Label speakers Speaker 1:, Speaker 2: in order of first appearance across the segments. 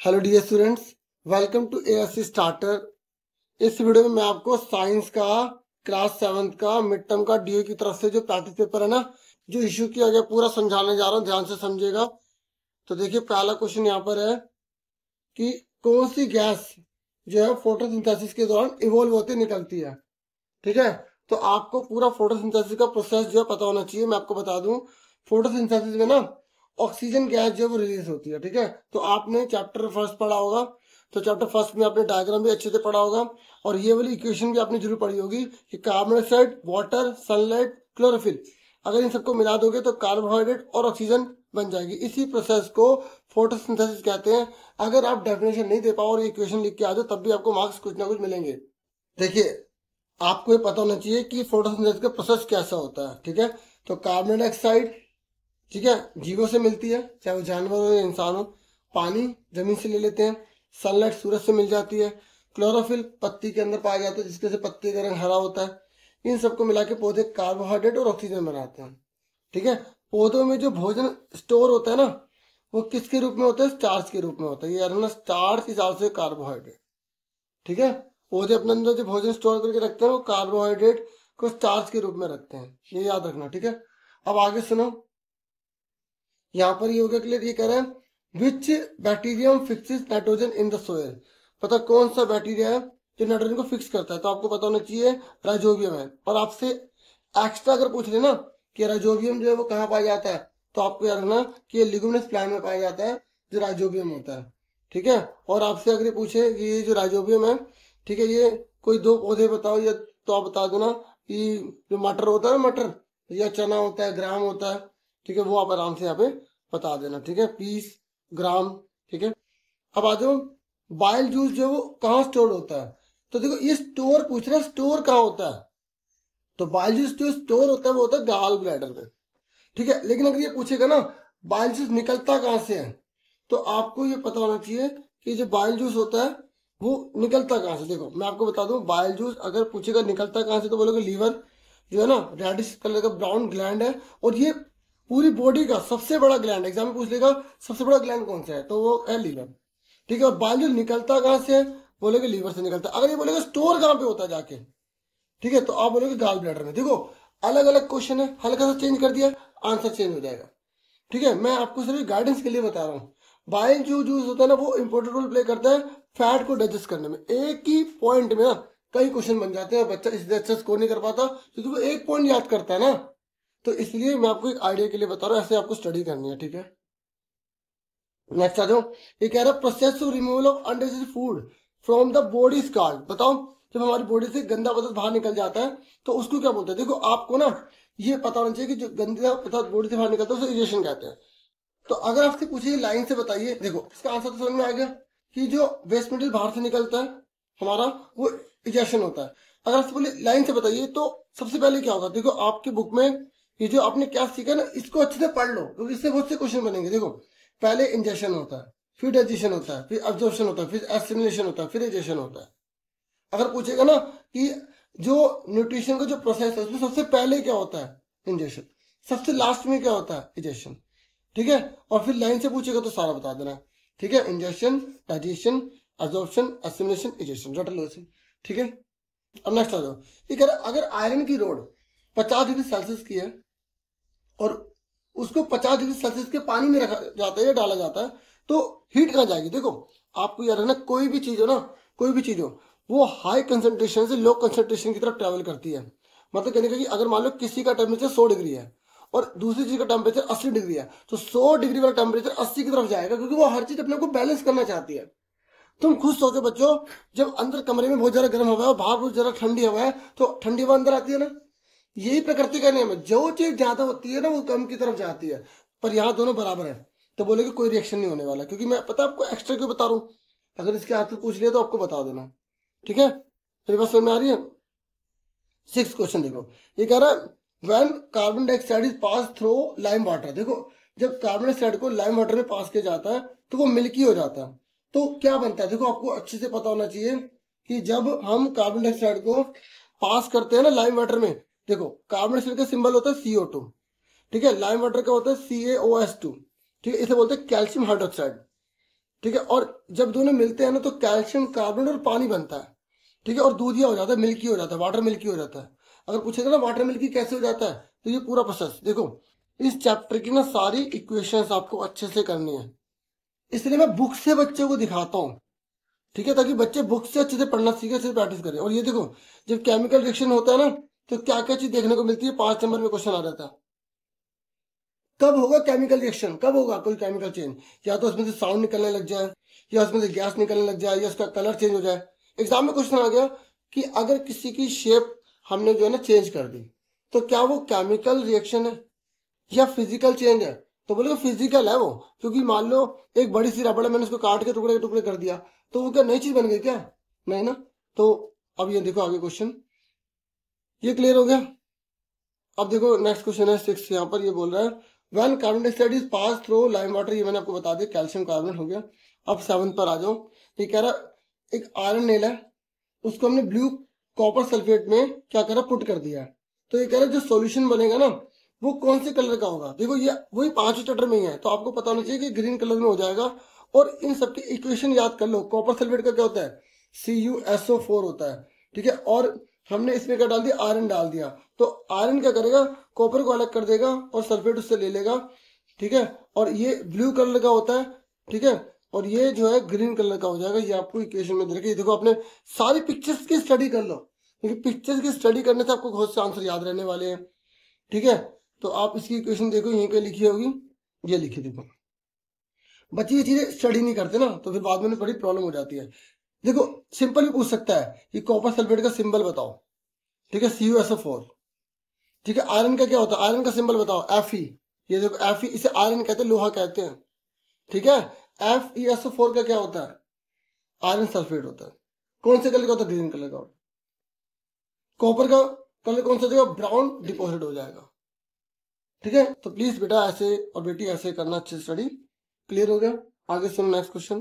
Speaker 1: Hello dear students, welcome to ASC starter. इस video में मैं आपको साइंस का क्लास 7th का मिड टर्म का डीओ की तरफ से जो प्रैक्टिस पेपर है ना, जो इश्यू किया गया पूरा समझाने जा रहा हूँ। ध्यान से समझिएगा। तो देखिए, पहला क्वेश्चन यहाँ पर है कि कौन सी गैस जो है फोटोसिंथेसिस के दौरान इवोल्व होती निकलती है। ठीक है, तो आपको पूरा फोटोसिंथेसिस का प्रोसेस जो है पता होना चाहिए। मैं आपको बता दूं, फोटोसिंथेसिस में ना ऑक्सीजन गैस जो है वो रिलीज होती है। ठीक है, तो आपने चैप्टर फर्स्ट पढ़ा होगा, तो चैप्टर फर्स्ट में आपने डायग्राम भी अच्छे से पढ़ा होगा और ये वाली इक्वेशन भी आपने जरूर पढ़ी होगी कि carbon dioxide, water, sunlight, chlorophyll, अगर इन सबको मिला दोगे तो कार्बोहाइड्रेट और ऑक्सीजन बन जाएगी। इसी प्रोसेस को फोटोसिंथेसिस कहते हैं। अगर आप डेफिनेशन नहीं दे पाओ और इक्वेशन लिख के आ जाओ, तब भी आपको मार्क्स कुछ ना कुछ मिलेंगे। देखिए, आपको ये पता होना चाहिए कि फोटोसिंथेसिस का प्रोसेस कैसा होता है। ठीक है, तो कार्बन डाइऑक्साइड, ठीक है, जीवों से मिलती है, चाहे वो जानवर हो या इंसान हो। पानी जमीन से ले लेते हैं। सनलाइट सूरज से मिल जाती है। क्लोरोफिल पत्ती के अंदर पाया जाता है, जिसके से पत्ती का रंग हरा होता है। इन सबको मिला के पौधे कार्बोहाइड्रेट और ऑक्सीजन बनाते हैं। ठीक है, पौधों में जो भोजन स्टोर होता है ना, वो किसके रूप में होता है? स्टार्च के रूप में होता है। ये यार ना, स्टार्च इज आल्सो कार्बोहाइड्रेट। ठीक है, पौधे अपने अंदर जो भोजन स्टोर करके रखते हैं वो कार्बोहाइड्रेट को स्टार्च के रूप में रखते हैं, ये याद रखना। ठीक है, अब आगे सुनो। यहाँ पर ये हो गया क्लियर। ये कह रहे हैं which bacterium fixes nitrogen in the soil. पता कौन सा बैक्टीरिया है जो नाइट्रोजन को फिक्स करता है? तो आपको पता होना चाहिए राइजोबियम है। और आपसे एक्स्ट्रा अगर पूछ लेना कि राइजोबियम जो है वो कहाँ पाया जाता है, तो आपको याद रखना कि ये लिग्यूमिनस प्लांट में पाया जाता है, जो राइजोबियम होता है। ठीक है, और आपसे अगर ये पूछे कि ये जो राइजोबियम है, ठीक है, ये कोई दो पौधे बताओ, या तो आप बता देना कि जो मटर होता है ना, मटर या चना होता है, ग्राम होता है। ठीक है, वो आप आराम से यहाँ पे बता देना। ठीक है, पीस, ग्राम। ठीक है, अब आ जाओ, बाइल जूस जो है वो कहाँ स्टोर होता है? तो देखो, ये स्टोर पूछ रहा है, स्टोर कहाँ होता है? तो बाइल जूस जो स्टोर होता है वो होता है गाल ब्लैडर में। ठीक है, लेकिन अगर ये पूछेगा ना बाइल जूस निकलता कहाँ से है, तो आपको ये पता होना चाहिए कि जो बाइल जूस होता है वो निकलता कहाँ से। देखो, मैं आपको बता दूं, बाइल जूस अगर पूछेगा निकलता कहाँ से, तो बोलोगे लीवर जो है ना, रेडिश कलर का ब्राउन ग्लैंड है, और ये पूरी बॉडी का सबसे बड़ा ग्लैंड। एग्जाम में पूछ लेगा सबसे बड़ा ग्लैंड कौन सा है, तो वो है लीवर। ठीक है, और बाइल जूस निकलता कहाँ से है, बोलेगे लीवर से निकलता है। अगर ये बोलेगा स्टोर कहाँ पे होता है जाके, ठीक है, तो आप बोलोगे गाल ब्लैडर में। देखो, अलग अलग क्वेश्चन है, हल्का सा चेंज कर दिया, आंसर चेंज हो जाएगा। ठीक है, मैं आपको सिर्फ गाइडेंस के लिए बता रहा हूँ। बाइल जो जूस होता है ना, वो इंपॉर्टेंट रोल प्ले करता है फैट को डाइजेस्ट करने में। एक ही पॉइंट में ना कई क्वेश्चन बन जाते हैं, बच्चा इसलिए अच्छा स्कोर नहीं कर पाता क्योंकि वो एक पॉइंट याद करता है ना। तो इसलिए मैं आपको एक आइडिया के लिए बता रहा हूँ, ऐसे आपको स्टडी करनी है। ठीक है, नेक्स्ट आ जाओ। ये कह रहा है process to removal of undigested food from the body called. बताओ, जब हमारी बॉडी से गंदा पदार्थ बाहर निकल जाता है तो उसको क्या बोलते हैं? देखो, आपको ना ये पता होना चाहिए कि जो गंदा पदार्थ बॉडी से बाहर निकलता है उसे इजेशन कहते हैं। तो अगर आपसे पूछे लाइन से बताइए, देखो इसका आंसर तो समझ में आ गया कि जो वेस्ट मटेरियल बाहर से निकलता है हमारा, वो इजेक्शन होता है। अगर आपसे बोले लाइन से बताइए, तो सबसे पहले क्या होगा? देखो, आपकी बुक में ये जो आपने क्या सीखा ना, इसको अच्छे से पढ़ लो, क्योंकि इससे बहुत से क्वेश्चन बनेंगे। देखो, पहले इंजेक्शन होता है, फिर डाइजेशन होता है, फिर अब्जॉर्प्शन होता है, फिर एसिमिलेशन होता है, फिर इजेक्शन होता है। अगर पूछेगा ना कि जो न्यूट्रिशन का जो प्रोसेस है उसमें सबसे पहले क्या होता है? इंजेक्शन। सबसे लास्ट में क्या होता है? इजेक्शन। ठीक है, और फिर लाइन से पूछेगा तो सारा बता देना। ठीक है, injection, digestion, absorption, assimilation, ejection, रट लो इसे। ठीक है, अब नेक्स्ट आ जाओ। ये कह रहा है अगर आयरन की रोड 50 डिग्री सेल्सियस की है और उसको 50 डिग्री सेल्सियस के पानी में रखा जाता है या डाला जाता है, तो हीट कहाँ जाएगी? देखो, आपको याद रखना, कोई भी चीज हो ना, कोई भी चीज हो, वो हाई कंसंट्रेशन से लो कंसंट्रेशन की तरफ ट्रेवल करती है। मतलब कहने का कि अगर मान लो किसी का टेम्परेचर 100 डिग्री है और दूसरी चीज का टेम्परेचर 80 डिग्री है, तो 100 डिग्री वाला टेम्परेचर 80 की तरफ जाएगा, क्योंकि वो हर चीज अपने को बैलेंस करना चाहती है। तुम खुद सोचो बच्चों, जब अंदर कमरे में बहुत ज्यादा गर्म हवा है और बाहर बहुत ज्यादा ठंडी हवा है, तो ठंडी हवा अंदर आती है ना। यही प्रकृति का नियम है, जो चीज ज्यादा होती है ना वो कम की तरफ जाती है। पर यहाँ दोनों बराबर है, तो बोलेगे कोई रिएक्शन नहीं होने वाला, क्योंकि मैं पता आपको एक्स्ट्रा क्यों बता रहा हूँ। अगर इसके आंसर पूछ लिया तो आपको बता देना। ठीक है, मेरी बात समझ में आ रही है? 6th क्वेश्चन देखो, ये कह रहा है when carbon dioxide is pass through lime water. देखो, जब कार्बन डाइऑक्साइड को लाइम वाटर में पास किया जाता है तो वो मिल्की हो जाता है। तो क्या बनता है? देखो, आपको अच्छे से पता होना चाहिए कि जब हम कार्बन डाइऑक्साइड को पास करते हैं ना लाइम वाटर में, देखो कार्बन डाइऑक्साइड का सिंबल होता है CO2। ठीक है, लाइम वाटर का होता है CaOH2। ठीक है, इसे बोलते हैं कैल्शियम हाइड्रोक्साइड। ठीक है। और जब दोनों मिलते हैं ना तो कैल्शियम कार्बोनेट और पानी बनता है, ठीक है। और दूधिया हो जाता है, मिल्की हो जाता है, वाटर मिल्की हो जाता है। अगर पूछेगा ना वाटर मिल्की कैसे हो जाता है, तो ये पूरा प्रोसेस देखो। इस चैप्टर की ना सारी इक्वेशंस आपको अच्छे से करनी है, इसलिए मैं बुक से बच्चे को दिखाता हूँ, ठीक है, ताकि बच्चे बुक से अच्छे से पढ़ना सीखे, अच्छे से प्रैक्टिस करें। और ये देखो, जब केमिकल रिएक्शन होता है ना तो क्या क्या चीज देखने को मिलती है, 5 नंबर में क्वेश्चन आ जाता है। कब होगा केमिकल रिएक्शन, कब होगा कोई केमिकल चेंज, या तो उसमें से साउंड निकलने लग जाए, या उसमें से गैस निकलने लग जाए, या उसका कलर चेंज हो जाए। एग्जाम में क्वेश्चन आ गया कि अगर किसी की शेप हमने जो है ना चेंज कर दी, तो क्या वो केमिकल रिएक्शन है या फिजिकल चेंज है? तो बोले फिजिकल है वो, क्योंकि मान लो एक बड़ी सी रबड़ है, मैंने उसको काट के टुकड़े टुकड़े कर दिया, तो वो क्या नई चीज बन गई क्या? नहीं ना। तो अब ये देखो आगे क्वेश्चन, ये क्लियर हो गया। अब देखो नेक्स्ट क्वेश्चन है 6, यहाँ पर ये बोल रहा है when carbon dioxide is pass through lime water, ये मैंने आपको बता दिया, कैल्शियम कार्बोनेट हो गया। अब 7 पर आ जाओ। ये कह रहा एक आयरन नेल है, उसको हमने ब्लू कॉपर सल्फेट में क्या करा, पुट कर दिया है। तो ये कह रहा है जो सॉल्यूशन बनेगा ना वो कौन से कलर का होगा। देखो ये वही 5 चैप्टर में ही है, तो आपको पता होना चाहिए कि ग्रीन कलर में हो जाएगा। और इन सबकी इक्वेशन याद कर लो। कॉपर सल्फेट का क्या होता है, CuSO4 होता है, ठीक है। और हमने इसमें क्या डाल दिया, आयरन डाल दिया, तो आयरन क्या करेगा, कॉपर को अलग कर देगा और सल्फेट उससे ले लेगा, ठीक है। और ये ब्लू कलर का होता है, ठीक है। और ये जो है ग्रीन कलर का हो जाएगा। ये आपको इक्वेशन में दे रखी है। देखो आपने सारी पिक्चर्स की स्टडी कर लो, क्योंकि पिक्चर्स की स्टडी करने से आपको बहुत से आंसर याद रहने वाले हैं, ठीक है। तो आप इसकी इक्वेशन देखो, यहीं पे लिखी होगी, ये लिखी देखो। बच्चे ये चीजें स्टडी नहीं करते ना, तो फिर बाद में बड़ी प्रॉब्लम हो जाती है। देखो सिंपल भी पूछ सकता है कि कॉपर सल्फेट का सिंबल बताओ, ठीक है, CuSO4, ठीक है। आयरन का क्या होता है, आयरन का सिंबल बताओ, Fe। ये देखो Fe, इसे आयरन कहते हैं, लोहा कहते हैं, ठीक है। FeSO4 का क्या होता है, आयरन सल्फेट होता है। कौन से कलर का होता है, ग्रीन कलर का। कॉपर का कलर कौन सा जगह, ब्राउन डिपॉजिट हो जाएगा, ठीक है। तो प्लीज बेटा ऐसे और बेटी ऐसे करना, अच्छे स्टडी। क्लियर हो गया। आगे सुनो नेक्स्ट क्वेश्चन।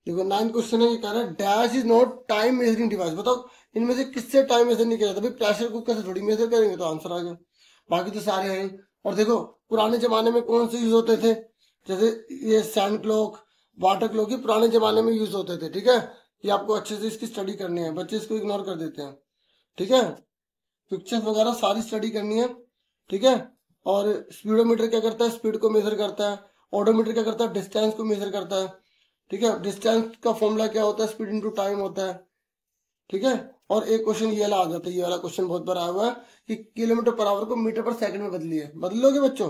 Speaker 1: देखो 9th क्वेश्चन है, ये कह रहा है dash is not time measuring device. बताओ इनमें से किससे टाइम मेजर नहीं किया जाता। भाई प्रेशर कुकर से थोड़ी मेजर करेंगे, तो आंसर आ गया। बाकी तो सारे हैं। और देखो पुराने जमाने में कौन से यूज होते थे, जैसे ये सैंड क्लॉक, वाटर क्लॉक, ये पुराने जमाने में यूज होते थे, ठीक है। ये आपको अच्छे से इसकी स्टडी करनी है, बच्चे इसको इग्नोर कर देते हैं, ठीक है। पिक्चर्स वगैरह सारी स्टडी करनी है, ठीक है। और स्पीडोमीटर क्या करता है, स्पीड को मेजर करता है। ऑडोमीटर क्या करता है, डिस्टेंस को मेजर करता है, ठीक है। डिस्टेंस का फॉर्मूला क्या होता है, स्पीड इनटू टाइम होता है, ठीक है। और एक क्वेश्चन ये वाला आ जाता है, ये वाला क्वेश्चन बहुत बार आया हुआ है कि किलोमीटर पर आवर को मीटर पर सेकंड में बदलिए। बदलोगे बच्चों,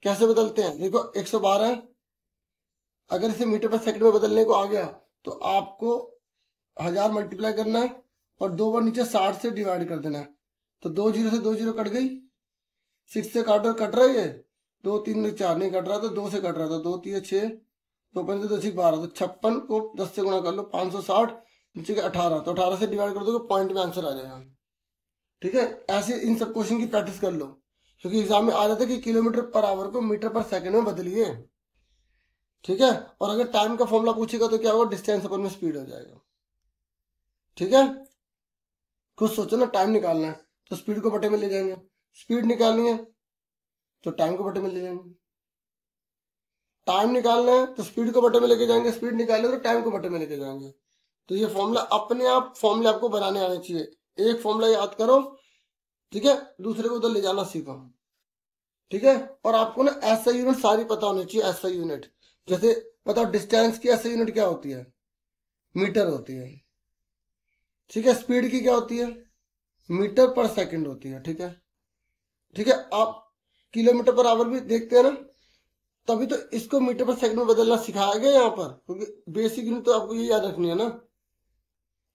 Speaker 1: कैसे बदलते हैं, देखो 112 अगर इसे मीटर पर सेकंड में बदलने को आ गया, तो आपको 1000 मल्टीप्लाई करना है और 2 बार नीचे 60 से डिवाइड कर देना है। तो 2 जीरो से 2 जीरो कट गई, 6 से काटो, कट रहा है ये 2 3 4 नहीं कट रहा, तो 2 से कट रहा था, 2 3 6, 2 5 10 12, तो 56 को 10 से गुणा कर लो, 560 नीचे के 18, तो 18 से डिवाइड कर दो, पॉइंट में आंसर आ जाएगा, ठीक है। ऐसे इन सब क्वेश्चन की प्रैक्टिस कर लो, क्योंकि एग्जाम में आ जाता है कि किलोमीटर पर आवर को मीटर पर सेकंड में बदलिए, ठीक है। और अगर टाइम का फॉर्मूला पूछेगा तो क्या होगा, डिस्टेंस अपन में स्पीड हो जाएगा, ठीक है। खुद सोचो ना, टाइम निकालना है तो स्पीड को बटे में ले जाएंगे, स्पीड निकालनी है तो टाइम को बटे में ले जाएंगे, टाइम निकालना है तो स्पीड को बटे में लेके जाएंगे, स्पीड निकालना है तो टाइम को बटे में लेके जाएंगे। तो ये फॉर्मूला अपने आप फॉर्मूले आपको बनाने आने चाहिए। एक फॉर्मूला याद करो, ठीक है, दूसरे को उधर ले जाना सीखो, ठीक है। और आपको ना SI यूनिट सारी पता होनी चाहिए। SI यूनिट जैसे बताओ, डिस्टेंस की SI यूनिट क्या होती है, मीटर होती है, ठीक है। स्पीड की क्या होती है, मीटर पर सेकंड होती है, ठीक है, ठीक है। आप किलोमीटर पर आवर भी देखते हैं ना, तभी तो इसको मीटर पर सेकंड में बदलना सिखाया गया यहाँ पर, क्योंकि बेसिक यूनिट तो आपको ये याद रखनी है ना।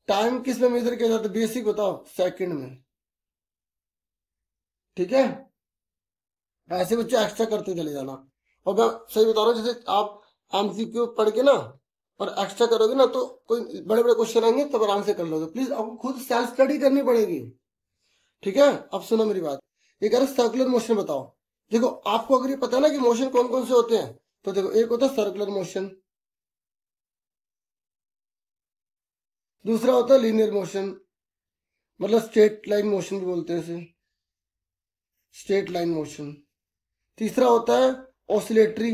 Speaker 1: टाइम किस में मेजर किया जाता है, बेसिक बताओ, सेकंड में, ठीक है। ऐसे बच्चे एक्स्ट्रा करते चले जाना। और मैं सही बता रहा हूँ, जैसे आप MCQ पढ़ के ना और एक्स्ट्रा करोगे ना, तो कोई बड़े बड़े क्वेश्चन आएंगे तब आराम से कर लोगे। प्लीज आपको खुद सेल्फ स्टडी करनी पड़ेगी, ठीक है। अब सुनो मेरी बात, ये कह रहे सर्कुलर मोशन बताओ। देखो आपको अगर ये पता है ना कि मोशन कौन कौन से होते हैं, तो देखो एक होता है सर्कुलर मोशन, दूसरा होता है लीनियर मोशन, मतलब स्ट्रेट लाइन मोशन भी बोलते हैं इसे, स्ट्रेट लाइन मोशन। तीसरा होता है ऑसिलेटरी,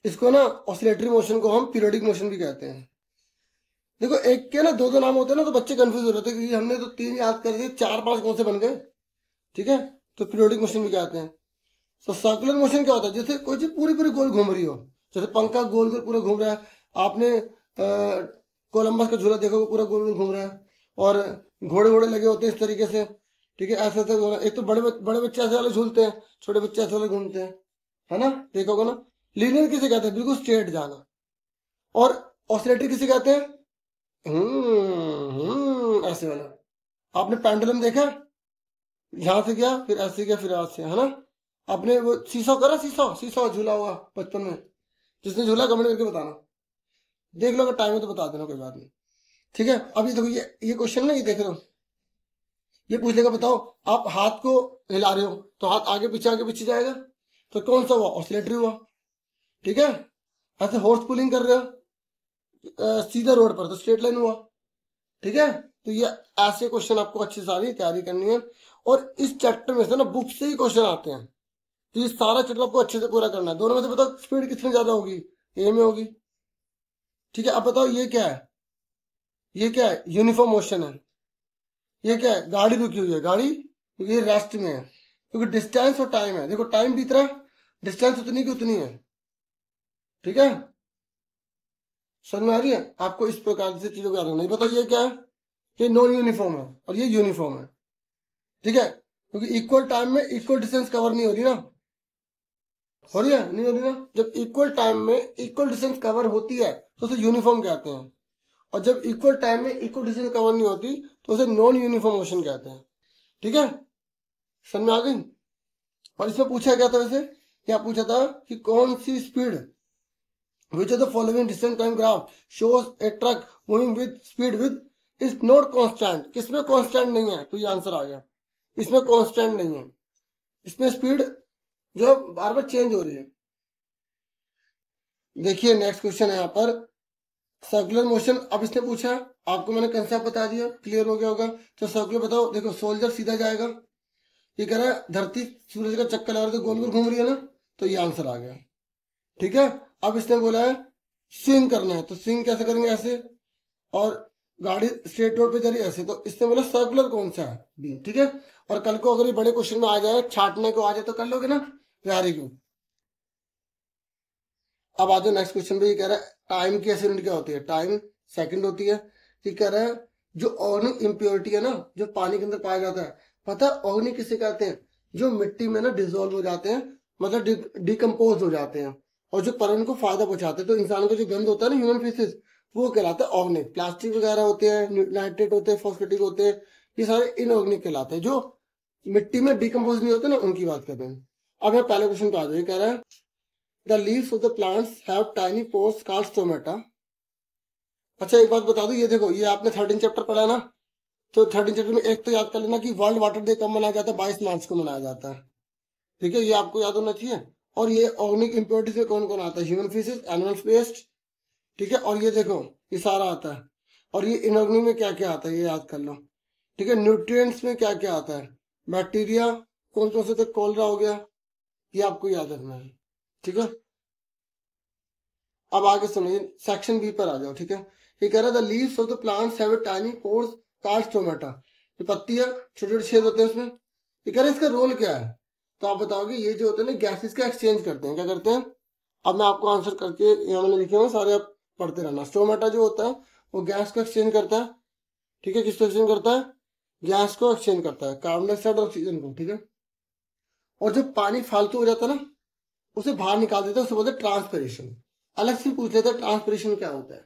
Speaker 1: इसको ना ऑसिलेटरी मोशन को हम पीरियोडिक मोशन भी कहते हैं। देखो एक के ना दो नाम होते हैं ना, तो बच्चे कंफ्यूज हो रहे थे क्योंकि हमने तो 3 याद कर दिए, 4-5 कौन से बन गए। ठीक है, तो पीरियोडिक मोशन भी कहते हैं। तो सर्कुलर मोशन क्या होता है, जैसे कोई चीज पूरी पूरी गोल घूम रही हो, जैसे पंखा गोल गोल पूरा घूम रहा है। आपने कोलंबस का झूला देखो, पूरा गोल गोल घूम रहा है। और घोड़े घोड़े लगे होते हैं इस तरीके से। ठीक है, ऐसे ऐसे एक तो बड़े बड़े बच्चे ऐसे वाले झूलते हैं, छोटे बच्चे ऐसे वाले घूमते हैं, है ना, देखोगे ना। लीनियर किसे कहते हैं, बिल्कुल स्ट्रेट जाना। और ऑसिलेटरी किसे कहते हैं, ऐसे वाला। आपने पेंडुलम देखा, यहां से गया फिर ऐसे गया फिर ऐसे, है ना। आपने वो सीसो करा, सीसो सीसो झूला हुआ बचपन में, जिसने झूला कमेंट करके बताना। देख लो, अगर टाइम है तो बता देना, कोई बात नहीं। ठीक है, अभी देखो ये क्वेश्चन ना, ये देख रहे हो, ये पूछ लेगा बताओ आप हाथ को हिला रहे हो तो हाथ आगे पीछे जाएगा, तो कौन सा हुआ, ऑसिलेटरी हुआ। ठीक है, ऐसे हॉर्स पुलिंग कर रहे हो सीधा रोड पर, तो स्ट्रेट लाइन हुआ। ठीक है, तो ये ऐसे क्वेश्चन आपको अच्छी सारी तैयारी करनी है। और इस चैप्टर में से ना बुक से ही क्वेश्चन आते हैं, तो ये सारा चैप्टर आपको अच्छे से पूरा करना है। दोनों में से बताओ स्पीड किसमें ज्यादा होगी, ए में होगी। ठीक है, अब बताओ ये क्या है, ये क्या है, यूनिफॉर्म मोशन है। ये क्या है, गाड़ी रुकी हुई है, गाड़ी क्योंकि ये रेस्ट में है, क्योंकि डिस्टेंस और टाइम है। देखो टाइम बीत रहा है, डिस्टेंस उतनी की उतनी है। ठीक है, समझ में आ रही है आपको, इस प्रकार से चीजों को याद रखना। बताओ ये क्या है, ये नॉन यूनिफॉर्म है और ये यूनिफॉर्म है। ठीक है, क्योंकि इक्वल टाइम में इक्वल डिस्टेंस कवर नहीं हो रही ना, हो रही है नहीं हो रही ना। जब इक्वल टाइम में इक्वल डिस्टेंस कवर होती है तो उसे यूनिफॉर्म कहते हैं, और जब इक्वल टाइम में इक्वल डिस्टेंस कवर नहीं होती तो उसे नॉन यूनिफॉर्म मोशन कहते हैं। ठीक है, समझ में आ गई। और इसमें पूछा गया था, वैसे क्या पूछा था कि कौन सी speed, which of the following distance time graph shows a truck moving with speed with is not constant. किसमें कांस्टेंट नहीं है, तो ये आंसर आ गया, इसमें कांस्टेंट नहीं है। इसमें स्पीड जो बार बार चेंज हो रही है। देखिए नेक्स्ट क्वेश्चन है यहाँ पर, सर्कुलर मोशन। अब इसने पूछा, आपको मैंने कंसेप्ट बता दिया, क्लियर हो गया होगा। तो सर्कुलर बताओ, देखो सोल्जर सीधा जाएगा, ये कह रहा है धरती सूरज का चक्कर लगा रहे तो गोल गोल घूम रही है ना, तो ये आंसर आ गया। ठीक है, अब इसने बोला है स्विंग करना है, तो स्विंग कैसे करेंगे, ऐसे। और गाड़ी स्ट्रेट रोड पे जा रही है ऐसे, तो इसने बोला सर्कुलर कौन सा है, बी। ठीक है, और कल को अगर ये बड़े क्वेश्चन में आ जाए, छाटने को आ जाए तो कर लोगे ना, वेरी गुड। अब आ जाओ नेक्स्ट क्वेश्चन पे। ये कह रहा है टाइम की ऐसी यूनिट क्या होती है, टाइम सेकंड होती है। ये कह रहा है जो ऑर्गेनिक इम्प्योरिटी है ना, जो पानी के अंदर पाया जाता है, पता है ऑर्गेनिक किसे कहते हैं, जो मिट्टी में ना डिजोल्व हो जाते हैं, मतलब डिकम्पोज हो जाते हैं, और जो पर्यावरण को फायदा पहुंचाते हैं। तो इंसान का जो गंद होता है ना, ह्यूमन फेसेस, वो कहलाता है ऑर्गेनिक। प्लास्टिक वगैरह होते हैं, नाइट्रेट होते हैं, फॉस्फेटिक होते हैं, ये सारे इनऑर्गेनिक कहलाते हैं, जो मिट्टी में डिकम्पोज नहीं होते ना, उनकी बात करते हैं। अब मैं पहले क्वेश्चन पे आ जाए, कह रहा है The leaves of the plants have tiny pores called stomata. अच्छा एक बात बता दूं, ये देखो, ये आपने 13 चैप्टर पढ़ा है ना, तो 13 चैप्टर में एक तो याद कर लेना कि वर्ल्ड वाटर डे कब मनाया जाता है, 22 मार्च को मनाया जाता है। ठीक है, ये आपको याद होना चाहिए। और ये ऑर्गेनिक इम्प्योरिटीज में कौन कौन आता है, ह्यूमन फीसेस, एनिमल वेस्ट। ठीक है, और ये देखो ये सारा आता है। और ये इनऑर्गेनिक में क्या क्या आता है, ये याद कर लो। ठीक है, न्यूट्रिएंट्स में क्या क्या आता है, बैक्टीरिया कौन कौन से थे, कोलरा हो गया, ये आपको याद रखना है। ठीक है, अब आगे सुनिए, सेक्शन बी पर आ जाओ। ठीक है, ये कह रहा है the leaves of the plants have tiny pores called stomata. ये पत्ती है, छोटे छोटे छेद होते हैं उसमें। ये कह रहा है इसका रोल क्या है, तो आप बताओगे ये जो होते हैं ना, गैसेस का एक्सचेंज करते हैं। क्या करते हैं, अब मैं आपको आंसर करके यहाँ मैंने लिखे हुए सारे, आप पढ़ते रहना। स्टोमेटा जो होता है वो गैस को एक्सचेंज करता है। ठीक है, किसको एक्सचेंज करता है, गैस को एक्सचेंज करता है, कार्बन डाइऑक्साइड और ऑक्सीजन को। ठीक है, और जब पानी फालतू हो जाता है ना, उसे बाहर निकाल देता है, उसे बोलते हैं ट्रांसपिरेशन। अलग से पूछ लेते हैं ट्रांसपिरेशन क्या होता है,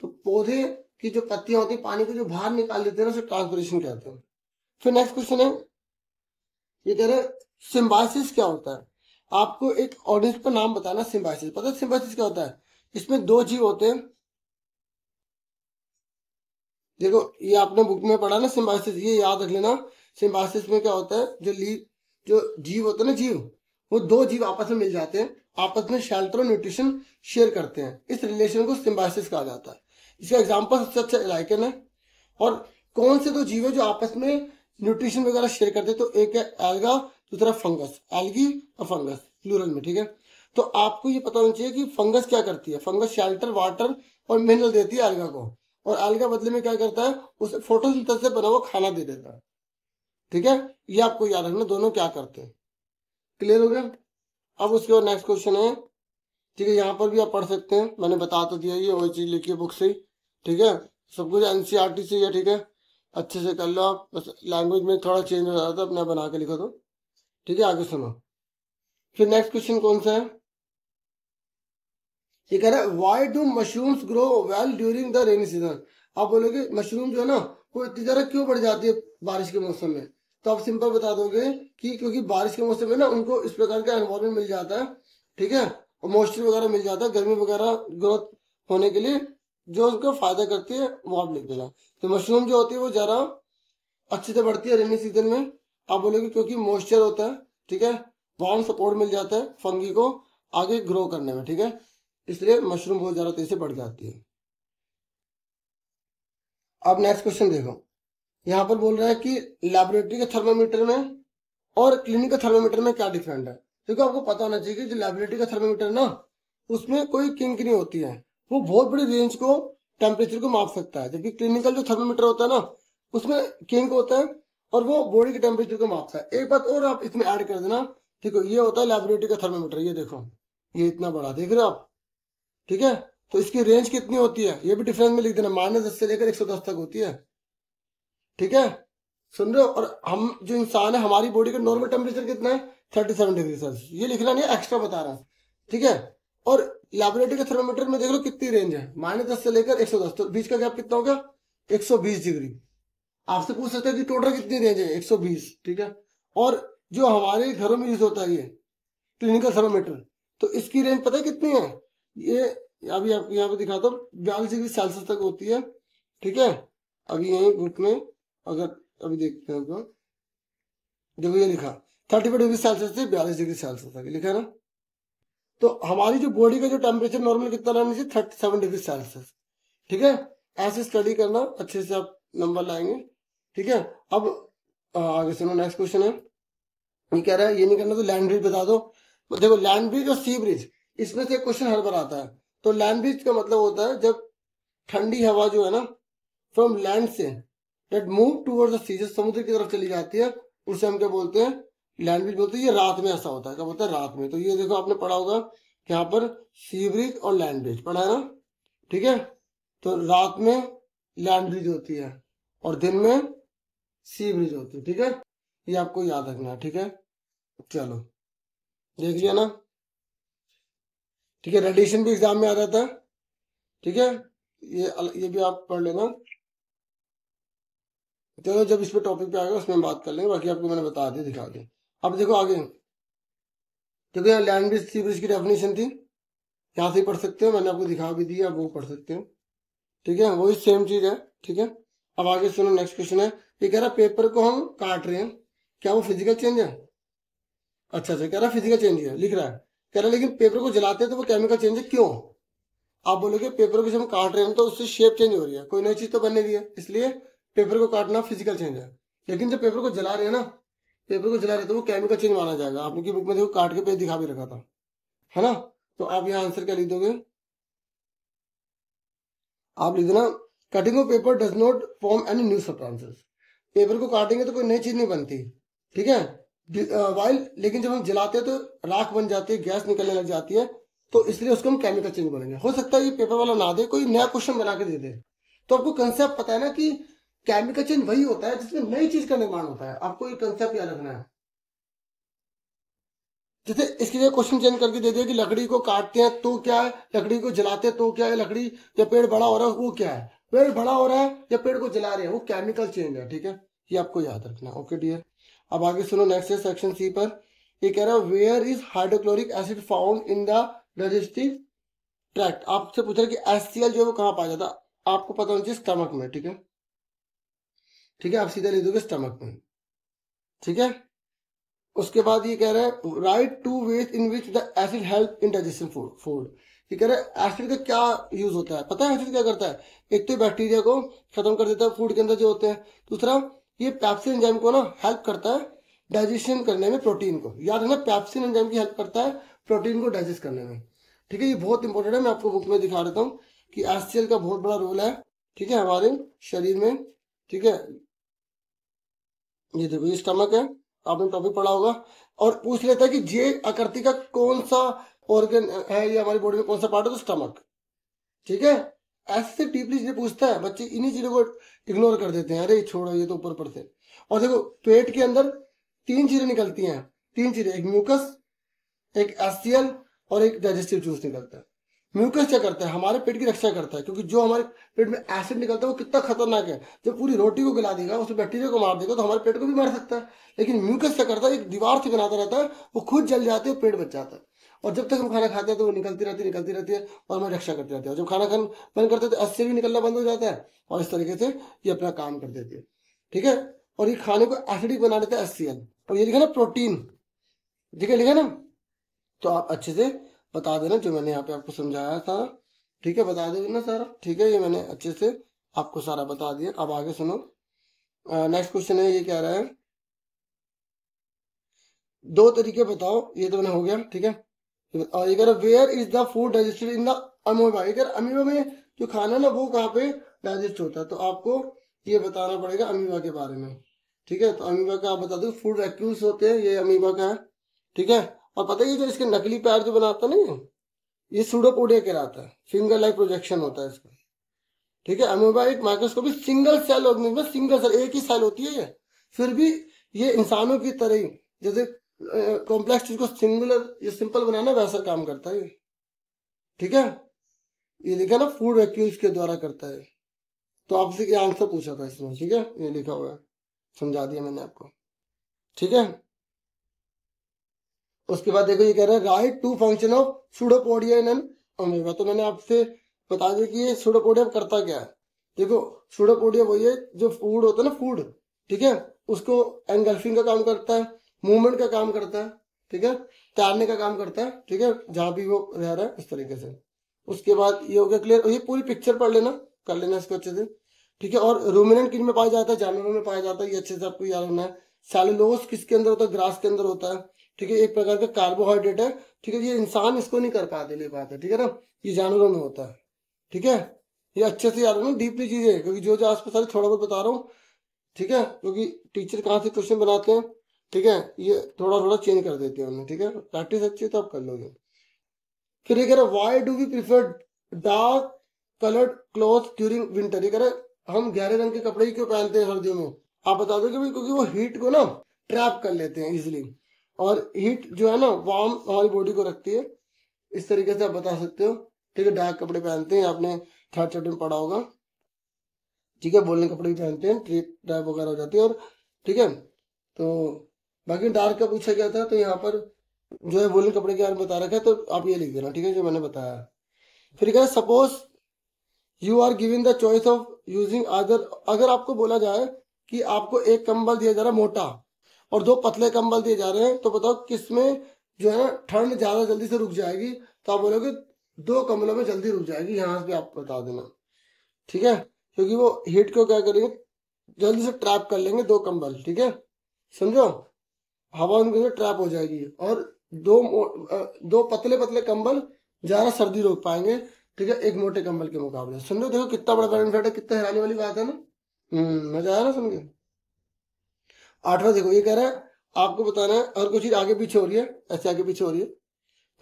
Speaker 1: तो पौधे की जो पत्तियां होती है पानी को जो बाहर निकाल देते हैं ना, उसे ट्रांसपिरेशन कहते हैं। फिर नेक्स्ट क्वेश्चन है, ये कह रहे हैं सिम्बायोसिस क्या होता है। आपको एक ऑर्गेनिज्म का नाम बताना, सिम्बायोसिस। पता है सिम्बायोसिस क्या होता है, इसमें दो जीव होते हैं। देखो ये आपने बुक में पढ़ा ना सिम्बायोसिस, ये याद रख लेना। सिम्बायोसिस में क्या होता है, जो जीव होते हैं ना, जीव, वो दो जीव आपस में मिल जाते हैं, आपस में शेल्टर और न्यूट्रिशन शेयर करते हैं। इस रिलेशन को सिम्बायोसिस कहा जाता है। इसका एग्जांपल सबसे अच्छा लाइकेन है। और कौन से दो जीव है जो आपस में न्यूट्रिशन वगैरह शेयर करते हैं, तो एक है एल्गा, दूसरा फंगस, एल्गी और फंगस प्लूरल में। ठीक है, तो आपको ये पता होना चाहिए कि फंगस क्या करती है। फंगस शेल्टर, वाटर और मिनरल देती है अलगा को, और अलगा बदले में क्या करता है, उसे फोटोसिंथेसिस से बना हुआ खाना दे देता है। ठीक है, ये आपको याद रखना दोनों क्या करते हैं। क्लियर हो गया। अब उसके बाद नेक्स्ट क्वेश्चन है, ठीक है, यहाँ पर भी आप पढ़ सकते हैं, मैंने बता तो दिया, ये वही चीज लिखी है बुक से ही। ठीक है, सब कुछ एनसीईआरटी से है। ठीक है, अच्छे से कर लो आप, बस लैंग्वेज में थोड़ा चेंज हो जाता है, अपना बना के लिखो तो। ठीक है, आगे सुनो। फिर नेक्स्ट क्वेश्चन कौन सा है, ये कह रहा है why do mushrooms grow well during the rainy season. आप बोलोगे मशरूम जो है ना वो इतनी ज्यादा क्यों बढ़ जाती है बारिश के मौसम में, तो आप सिंपल बता दोगे कि क्योंकि बारिश के मौसम में ना उनको इस प्रकार का एनवायरमेंट मिल जाता है। ठीक है, और मॉइस्चर वगैरह मिल जाता है, गर्मी वगैरह ग्रोथ होने के लिए जो उसका फायदा करती है वो आप लिख देना। तो मशरूम जो होती है वो ज्यादा अच्छे से बढ़ती है रेनी सीजन में। आप बोलोगे क्योंकि मॉइस्चर होता है। ठीक है, वार्म सपोर्ट मिल जाता है फंगी को आगे ग्रो करने में। ठीक है, इसलिए मशरूम बहुत ज्यादा तेजी से बढ़ जाती है। अब नेक्स्ट क्वेश्चन देखो, यहाँ पर बोल रहा है कि लैबोरेटरी के थर्मामीटर में और क्लिनिक का थर्मामीटर में क्या डिफरेंट है। देखो आपको पता होना चाहिए कि जो लैबोरेटरी का थर्मामीटर ना उसमें कोई किंक नहीं होती है, वो बहुत बड़ी रेंज को टेम्परेचर को माप सकता है, जबकि क्लिनिकल जो थर्मामीटर होता है ना उसमें किंक होता है और वो बॉडी के टेम्परेचर को मापता है। एक बात और आप इसमें ऐड कर देना, ठीक है, ये होता है लैबोरेटरी का थर्मामीटर, ये देखो ये इतना बड़ा देख रहे हो आप। ठीक है, तो इसकी रेंज कितनी होती है ये भी डिफरेंस में लिख देना, -10 से लेकर 110 तक होती है। ठीक है, सुन रहे हो। और हम जो इंसान है हमारी बॉडी का नॉर्मल टेम्परेचर कितना है, 37 डिग्री सेल्सियस। ये लिखना नहीं है, एक्स्ट्रा बता रहा हूँ। ठीक है, और लैबोरेटरी के थर्मामीटर में देख लो कितनी रेंज है, -10 से लेकर 110, तो बीच का गैप कितना होगा, 120 डिग्री। आपसे पूछ सकते हैं कि टोटल कितनी रेंज है, 120। ठीक है, और जो हमारे घरों में यूज होता है ये क्लिनिकल थर्मामीटर, तो इसकी रेंज पता है कितनी है, ये अभी आपको यहाँ पे दिखाता हूँ, 42 डिग्री सेल्सियस तक होती है। ठीक है, अभी यही बुक में अगर अभी देखते हैं तो देखो ये लिखा 35 डिग्री सेल्सियस से 42 डिग्री सेल्सियस तक लिखा है ना। तो हमारी जो बॉडी का जो टेम्परेचर नॉर्मल कितना रहना चाहिए, 37 डिग्री सेल्सियस। ठीक है, ऐसे स्टडी करना, अच्छे से आप नंबर लाएंगे। ठीक है, अब आगे सुनो, नेक्स्ट क्वेश्चन है, ये कह रहा है ये नहीं करना तो लैंड ब्रिज बता दो। देखो लैंड ब्रिज और सी ब्रिज, इसमें से क्वेश्चन हर बार आता है। तो लैंड ब्रिज का मतलब होता है जब ठंडी हवा जो है ना फ्रॉम लैंड से डेट मूव टूवर्ड्स द सी, समुद्र की तरफ चली जाती है, उसे हम क्या बोलते हैं, लैंड ब्रिज बोलते हैं। ये रात में ऐसा होता है, क्या बोलते हैं, रात में। तो ये देखो आपने पढ़ा होगा यहाँ पर सी ब्रिज और लैंड ब्रिज पढ़ा है ना। ठीक है, तो रात में लैंड ब्रिज होती है और दिन में सी ब्रिज होती है। ठीक है, ये आपको याद रखना है। ठीक है, चलो देख लिया ना। ठीक है, रेडिएशन भी एग्जाम में आ जाता है। ठीक है, ये भी आप पढ़ लेना। चलो जब इस पे टॉपिक पे आएगा उसमें बात कर लेंगे, बाकी आपको मैंने बता दिया, दिखा दिया। अब देखो आगे, देखो यहाँ लैंड ब्रिज सी ब्रिज की डेफिनेशन थी, यहाँ से पढ़ सकते हो, मैंने आपको दिखा भी दिया, वो पढ़ सकते हो। ठीक है, वही सेम चीज है। ठीक है, अब आगे सुनो, नेक्स्ट क्वेश्चन है, ये कह रहा है पेपर को हम काट रहे हैं, क्या वो फिजिकल चेंज है। अच्छा कह रहा है फिजिकल चेंज है, लिख रहा है, कह रहा है लेकिन पेपर को जलाते हैं तो वो केमिकल चेंज है, क्यों। आप बोलोगे पेपर को जब हम काट रहे हैं तो उससे शेप चेंज हो रही है, कोई नई चीज तो बनने रही है, इसलिए पेपर को काटना फिजिकल चेंज है। लेकिन जब पेपर को जला रहे हैं ना, पेपर को जला रहे तो वो केमिकल चेंज माना जाएगा। आपकी बुक में देखो काट के पेज दिखा भी रखा था, है ना। तो आप यहाँ आंसर क्या लिख दोगे, आप लिख देना cutting of paper does not form any new substances. Paper को काटेंगे तो कोई नई चीज नहीं बनती। ठीक है, वाइल लेकिन जब हम जलाते हैं तो राख बन जाती है, गैस निकलने लग जाती है, तो इसलिए उसको हम केमिकल चेंज बोलेंगे। हो सकता है ये पेपर वाला ना दे, कोई नया क्वेश्चन बना के दे दे। तो आपको कंसेप्ट पता है ना कि केमिकल चेंज वही होता है जिसमें नई चीज का निर्माण होता है, आपको ये कंसेप्ट याद रखना है। जैसे इसके लिए क्वेश्चन चेंज करके दे दिया कि लकड़ी को काटते हैं तो क्या है, लकड़ी को जलाते हैं तो क्या है, लकड़ी या पेड़ बड़ा हो रहा है वो क्या है, पेड़ बड़ा हो रहा है या पेड़ को जला रहे हैं वो केमिकल चेंज है। ठीक है, ये आपको याद रखना। ओके डियर, अब आगे सुनो, नेक्स्ट है सेक्शन सी पर, ये कह रहा है where is hydrochloric acid found in the digestive tract. आपसे पूछ रहा है कि HCl जो है वो कहाँ पाया जाता है, आपको पता होना चाहिए स्टमक में। ठीक है, ठीक है, आप सीधा लिख दोगे स्टमक में। ठीक है, उसके बाद ये कह रहा है write two ways in which the acid help in digestion food. ये कह रहा है एसिड का क्या यूज होता है, पता है एसिड क्या करता है, एक तो बैक्टीरिया को खत्म कर देता है फूड के अंदर जो होते हैं, दूसरा ये पेप्सिन एंजाइम को ना हेल्प करता है डाइजेशन करने में प्रोटीन को, याद है ना, पेप्सिन एंजाइम की हेल्प करता है प्रोटीन को डाइजेस्ट करने में। ठीक है, ये बहुत इंपॉर्टेंट है, मैं आपको बुक में दिखा देता हूँ कि HCl का बहुत बड़ा रोल है, ठीक है, हमारे शरीर में। ठीक है, ये देखो ये स्टमक है, आपने टॉपिक पढ़ा होगा, और पूछ लेता है कि जे आकृति का कौन सा ऑर्गन है, ये हमारी बॉडी में कौन सा पार्ट है, तो स्टमक। ठीक है, ऐसे डीपली चीजें पूछता है, बच्चे इन्हीं चीजों को इग्नोर कर देते हैं, अरे छोड़ो ये तो ऊपर ऊपर से। और देखो पेट के अंदर 3 चीजें निकलती हैं, 3 चीजें, एक म्यूकस, एक HCl और एक डाइजेस्टिव जूस निकलता है। म्यूकस क्या करता है, हमारे पेट की रक्षा करता है, क्योंकि जो हमारे पेट में एसिड निकलता है वो कितना खतरनाक है, जब पूरी रोटी को गला देगा, उसमें बैक्टीरिया को मार देगा तो हमारे पेट को भी मार सकता है। लेकिन म्यूकस क्या करता है, एक दीवार से बनाता रहता है, वो खुद जल जाते है, पेट बच जाता है, और जब तक हम खाना खाते हैं तो वो निकलती रहती है और हमारी रक्षा करती रहती है। जब खाना खाना बंद करते हैं तो HCl भी निकलना बंद हो जाता है, और इस तरीके से ये अपना काम कर देती है। ठीक है, और ये खाने को एसिडिक बना देता है HCl। और ये लिखा ना प्रोटीन, ठीक है, लिखा ना, तो आप अच्छे से बता देना जो मैंने यहाँ पे आपको समझाया था। ठीक है, बता देना सारा, ठीक है, ये मैंने अच्छे से आपको सारा बता दिया। अब आगे सुनो, नेक्स्ट क्वेश्चन है, ये कह रहा है 2 तरीके बताओ, ये तो मैंने हो गया। ठीक है, और ये कह रहा है where is the food digested in the amoeba, ये कह रहा अमीबा में जो खाना ना वो कहाँ पे डाइजेस्ट होता है, तो आपको ये बताना पड़ेगा अमीबा के बारे में। ठीक है, तो अमीबा का आप बता दो, फूड वैक्यूल्स होते हैं, ये अमीबा का है। ठीक है, और पता है ये जो इसके नकली पैर जो बनाता है ना, ये सूडोपोडिया कहलाता है, फिंगर लाइक प्रोजेक्शन होता है इसका। ठीक है, अमीबा एक microscopic single cell organism, single cell, एक ही सेल होती है ये, फिर भी ये इंसानों की तरह ही जैसे कॉम्प्लेक्स चीज को सिंगुलर या सिंपल बनाना वैसा काम करता है ये। ठीक है, ये लिखा ना फूड वैक्यूल्स के द्वारा करता है, तो आपसे ये आंसर पूछा था इसमें। ठीक है, ये लिखा हुआ है, समझा दिया मैंने आपको। ठीक है, उसके बाद देखो ये कह रहा है write two function of pseudopodia in an amoeba, तो मैंने आपसे बता दिया कि ये सूडोपोडिया करता क्या है। देखो सूडोपोडिया वही है जो फूड होता है ना, फूड, ठीक है, उसको एंगल्फिंग का काम करता है, मूवमेंट का काम करता है, ठीक है, तैरने का काम करता है, ठीक है, जहां भी वो रह रहा है इस तरीके से। उसके बाद ये हो गया क्लियर, ये पूरी पिक्चर पढ़ लेना, कर लेना इसको अच्छे से। ठीक है, और रूमिनेंट किन में पाया जाता है, जानवरों में पाया जाता है, ये अच्छे से आपको याद होना है। सेलुलोज किसके अंदर होता है, ग्रास के अंदर होता है। ठीक है, एक प्रकार का कार्बोहाइड्रेट है। ठीक है, ये इंसान इसको नहीं कर पाते, ले पाते, ठीक है ना, ये जानवरों में होता है। ठीक है, ये अच्छे से याद रखना, डीपली चीजें, क्योंकि जो जो आसपास सारी थोड़ा बहुत बता रहा हूँ। ठीक है, क्योंकि टीचर कहाँ से क्वेश्चन बनाते हैं, ठीक है, ये थोड़ा थोड़ा चेंज कर देते हैं उन्हें। ठीक है, प्रैक्टिस अच्छी है तो आप कर लोगे। फिर ये कह रहा है why do we prefer dark coloured cloth during winter, ये कह रहा है हम गहरे रंग के कपड़े ही क्यों पहनते हैं सर्दियों में। आप बता दो कि भाई क्योंकि वो हीट को ना ट्रैप कर लेते हैं इजिली, और हीट जो है ना वार्म हमारी बॉडी को रखती है, इस तरीके से आप बता सकते हो। ठीक है, डार्क कपड़े पहनते हैं, आपने थर्ड चैप्टर में पढ़ा होगा। ठीक है, बोलने कपड़े भी पहनते हैं, ट्रिप टाइप वगैरह हो जाती है। और ठीक है, तो बाकी डार्क का पूछा गया था, तो यहाँ पर जो है वुलन कपड़े के बारे में बता रखा है, तो आप ये लिख देना। ठीक है, जो मैंने बताया। फिर क्या, suppose you are given the choice of using other, अगर आपको बोला जाए कि आपको एक कंबल दिया जा रहा है मोटा और 2 पतले कंबल दिए जा रहे हैं, तो बताओ किसमें जो है ना ठंड ज्यादा जल्दी से रुक जाएगी, तो आप बोलोगे 2 कंबलों में जल्दी रुक जाएगी, यहाँ पे आप बता देना। ठीक है, क्योंकि वो हीट को क्या करेंगे, जल्दी से ट्रैप कर लेंगे 2 कंबल। ठीक है, समझो, हवा उनके अंदर ट्रैप हो जाएगी, और 2 पतले पतले कंबल ज्यादा सर्दी रोक पाएंगे। ठीक है, एक मोटे कंबल के मुकाबले। समझो, देखो कितना बड़ा बेनिफिट है, कितना हैरानी वाली बात है ना। मजा आया ना सुन के। 8वां देखो, ये कह रहा है आपको बताना है अगर कोई चीज आगे पीछे हो रही है, ऐसे आगे पीछे हो रही है,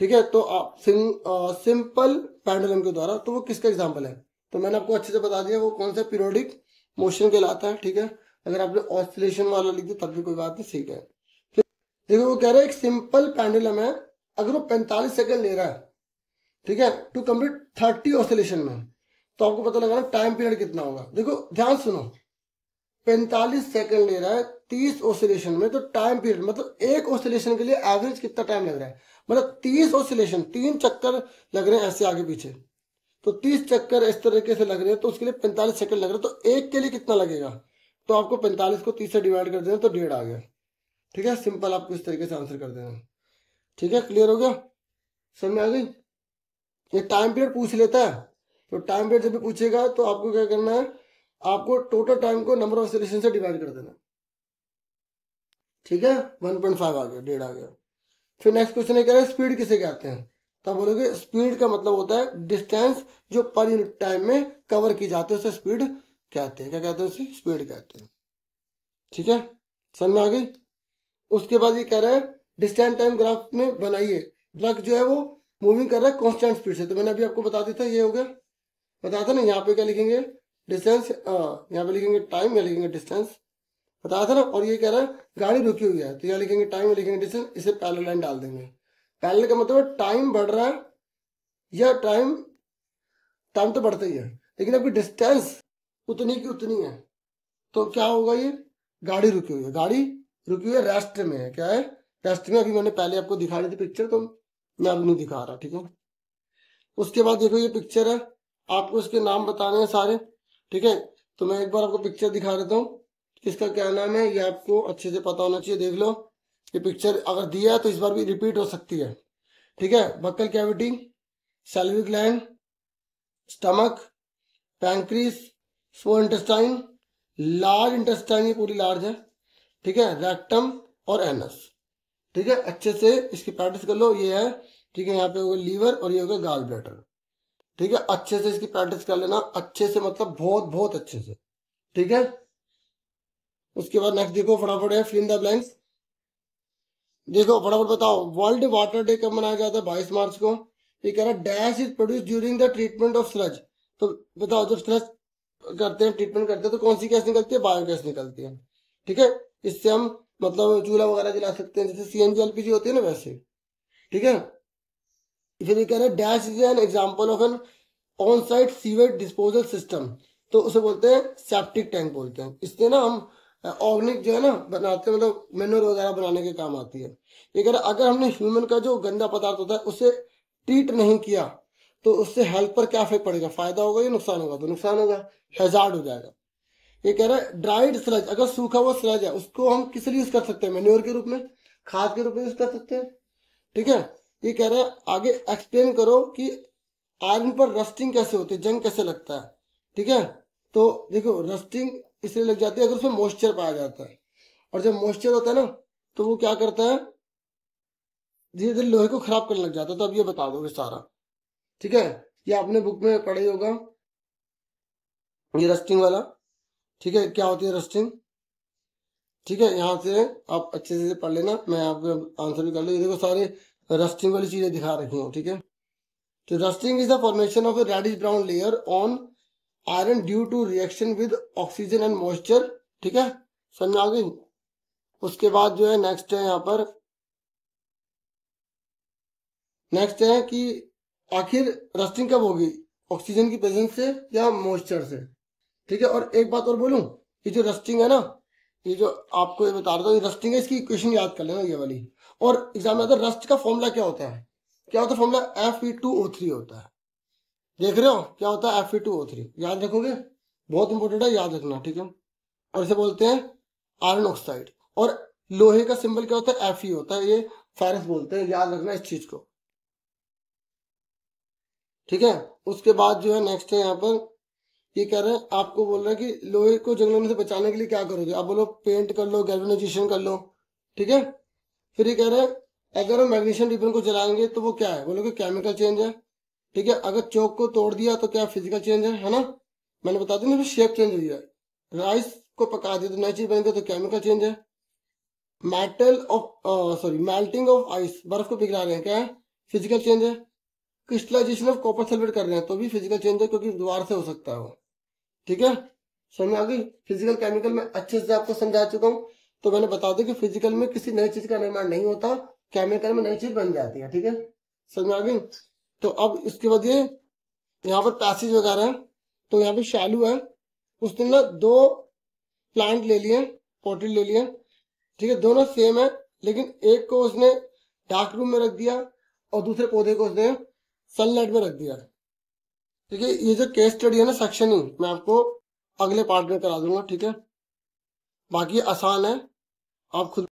Speaker 1: ठीक है, तो आप सिंपल पेंडुलम के द्वारा, तो वो किसका एग्जाम्पल है, तो मैंने आपको अच्छे से बता दिया वो कौन सा पीरियोडिक मोशन कहलाता है। ठीक है, अगर आपने ऑसिलेशन वाला लिख दिया तब भी कोई बात नहीं, ठीक है। फिर देखो वो कह रहा है एक सिंपल पेंडुलम है, अगर वो 45 सेकंड ले रहा है, ठीक है, टू कंप्लीट 30 ऑसिलेशन में, तो आपको पता लगाना टाइम पीरियड कितना होगा। देखो ध्यान सुनो, 45 सेकंड ले रहा है 30 ऑसिलेशन में, तो टाइम पीरियड मतलब एक ऑसिलेशन के लिए एवरेज कितना टाइम लग रहा है, मतलब 30 ऑसिलेशन, 3 चक्कर लग रहे हैं ऐसे आगे पीछे, तो 30 चक्कर इस तरीके से लग रहे हैं, तो उसके लिए 45 सेकंड लग रहे हैं, तो एक के लिए कितना लगेगा, तो आपको 45 को 30 से डिवाइड कर देना, तो 1.5 आ गया। ठीक है, सिंपल आपको इस तरीके से आंसर कर देना। ठीक है, क्लियर हो गया, समझ में आ गई। ये टाइम पीरियड पूछ लेता है, तो टाइम पीरियड जब भी पूछेगा तो आपको क्या करना है, आपको टोटल टाइम को नंबर ऑफ ऑसिलेशन से डिवाइड कर देना। ठीक है, 1.5 आ गया, 1.5 आ गया। फिर नेक्स्ट क्वेश्चन है, कह रहा है स्पीड किसे कहते हैं। तब बोलोगे स्पीड का मतलब होता है डिस्टेंस जो पर यूनिट टाइम में कवर की जाती है, उसे स्पीड कहते हैं। क्या कहते हैं? उसे स्पीड कहते हैं। ठीक है, समझ में आ गई। उसके बाद ये कह रहा है डिस्टेंस टाइम ग्राफ में बनाइए, ट्रक जो है वो मूविंग कर रहा है कांस्टेंट स्पीड से। तो मैंने अभी आपको बता दिया था, ये हो गया, बताया था ना। यहाँ पे क्या लिखेंगे? डिस्टेंस, यहाँ पे लिखेंगे टाइम, या लिखेंगे डिस्टेंस, बताया था ना। और ये कह रहा है गाड़ी रुकी हुई है, तो यहाँ लिखेंगे टाइम, लिखेंगे डिस्टेंस, इसे पैरेलल लाइन डाल देंगे। पैरेलल का मतलब टाइम बढ़ रहा है, या टाइम टाइम तो बढ़ता ही है, लेकिन अभी डिस्टेंस उतनी की उतनी है। तो क्या होगा? ये गाड़ी रुकी हुई है, गाड़ी रुकी हुई है, रेस्ट में है। क्या है? रेस्ट में। अभी मैंने पहले आपको दिखा रही थी पिक्चर, तो मैं अब नहीं दिखा रहा। ठीक है, उसके बाद देखो ये पिक्चर है, आपको इसके नाम बताने हैं सारे। ठीक है, तो मैं एक बार आपको पिक्चर दिखा देता हूँ, किसका क्या नाम है, ये आपको अच्छे से पता होना चाहिए। देख लो, ये पिक्चर अगर दिया है तो इस बार भी रिपीट हो सकती है। ठीक है, buccal cavity, salivary gland, stomach, pancreas, small intestine, large intestine, ये पूरी लार्ज है। ठीक है, रेक्टम और एनस। ठीक है, अच्छे से इसकी प्रैक्टिस कर लो। ये है, ठीक है, यहाँ पे होगा लीवर और ये होगा गाल ब्लैडर। ठीक है, अच्छे से इसकी प्रैक्टिस कर लेना, अच्छे से, मतलब बहुत बहुत अच्छे से। ठीक है, उसके बाद नेक्स्ट देखो, फटाफट है, फिल इन द ब्लैंक्स। देखो फटाफट बताओ, वर्ल्ड वाटर डे कब मनाया जाता है? 22 मार्च को। ये कह रहा है dash is produce during the treatment of sludge. तो बताओ, जब स्लज करते हैं, ट्रीटमेंट करते हैं, तो कौन सी गैस निकलती है? बायो गैस निकलती है। ठीक है, इससे हम मतलब चूल्हा वगैरह जला सकते हैं, जैसे सीएनजी एलपीजी होती है ना, वैसे। ठीक है, फिर ये कह रहे हैं dash is an example of an on site sewage disposal system. तो उसे बोलते हैं सेप्टिक टैंक बोलते हैं। इससे ना हम ऑर्गेनिक जो है ना बनाते हैं, मतलब मेन्योर वगैरह बनाने के काम आती है। ये कह रहे हैं अगर हमने ह्यूमन का जो गंदा पदार्थ होता है उसे ट्रीट नहीं किया तो उससे हेल्थ पर क्या इफेक्ट पड़ेगा? फायदा होगा या नुकसान होगा? तो नुकसान होगा, हैजार्ड हो जाएगा। ये कह रहा है ड्राइड स्लज, अगर सूखा हुआ स्लज है उसको हम किस लिए यूज कर सकते हैं? मेन्योर के रूप में, खाद के रूप में यूज कर सकते हैं। ठीक है, ये कह रहा है आगे एक्सप्लेन करो कि आयरन पर रस्टिंग कैसे होती है, जंग कैसे लगता है। ठीक है, तो देखो रस्टिंग इसलिए लग जाती है अगर उसमें मॉइस्चर पाया जाता है, और जब मॉइस्चर होता है ना तो वो क्या करता है, धीरे धीरे लोहे को खराब करने लग जाता है। तो अब ये बता दोगे सारा। ठीक है, ये आपने बुक में पढ़ा ही होगा, ये रस्टिंग वाला। ठीक है, क्या होती है रस्टिंग? ठीक है, यहाँ से आप अच्छे से पढ़ लेना, मैं आपको आंसर भी कर लूँ। ये देखो सारे रस्टिंग वाली चीजें दिखा रखी हूँ। ठीक है, तो rusting is the formation of a reddish brown layer on iron due to reaction with oxygen and moisture. ठीक है, समझ में आ गई। उसके बाद जो है नेक्स्ट है, यहाँ पर नेक्स्ट है कि आखिर रस्टिंग कब होगी, ऑक्सीजन की प्रेजेंस से या मॉइस्चर से। ठीक है, और एक बात और बोलूं, ये जो रस्टिंग है ना, ये जो आपको ये बता रहा था, ये रस्टिंग है, इसकी इक्वेशन याद कर लेना, ये वाली। और एग्जाम में आता है रस्ट का फॉर्मूला क्या होता है? क्या होता है फॉर्मूला? Fe2O3 होता है। देख रहे हो क्या होता है? Fe2O3 याद रखोगे, बहुत इंपॉर्टेंट है, याद रखना। ठीक है, और इसे बोलते हैं आयरन ऑक्साइड। और लोहे का सिंबल क्या होता है? Fe होता है, ये फेरस बोलते हैं, याद रखना इस चीज को। ठीक है, उसके बाद जो है नेक्स्ट है, यहाँ पर ये कह रहे हैं, आपको बोल रहे हैं कि लोहे को जंगलों में से बचाने के लिए क्या करोगे? आप बोलो पेंट कर लो, गैल्वेनाइजेशन कर लो। ठीक है, फिर ये कह रहे हैं अगर हम मैग्नीशियम रिबन को जलाएंगे तो वो क्या है? बोलोगे केमिकल चेंज है। ठीक है, अगर चौक को तोड़ दिया तो क्या फिजिकल चेंज है ना? मैंने बता दिया ना, शेप चेंज हुई है। राइस को पका दिया तो नई चीज बन गई, तो केमिकल चेंज है। Metal of sorry melting of ice, बर्फ को पिघला रहे हैं, क्या है? फिजिकल चेंज है। क्रिस्टलाइजेशन ऑफ कॉपर सल्फेट कर रहे हैं तो भी फिजिकल चेंज है, क्योंकि दोबारा से हो सकता है वो। ठीक है, समझ में आ गई। फिजिकल केमिकल में अच्छे से आपको समझा चुका हूँ। तो मैंने बता दिया कि फिजिकल में किसी नई चीज का निर्माण नहीं होता, केमिकल में नई चीज बन जाती है। ठीक है, समझ में आ गई। तो अब इसके बाद ये यहाँ पर पैसेज वगैरह है। तो यहाँ पे शालू है, उसने ना 2 प्लांट ले लिए, पॉटेड ले लिए। ठीक है, दोनों सेम है, लेकिन एक को उसने डार्क रूम में रख दिया और दूसरे पौधे को उसने सनलाइट में रख दिया। ठीक है, ये जो केस स्टडी है ना, सेक्शन ही मैं आपको अगले पार्ट में करा दूंगा। ठीक है, बाकी आसान है, आप खुद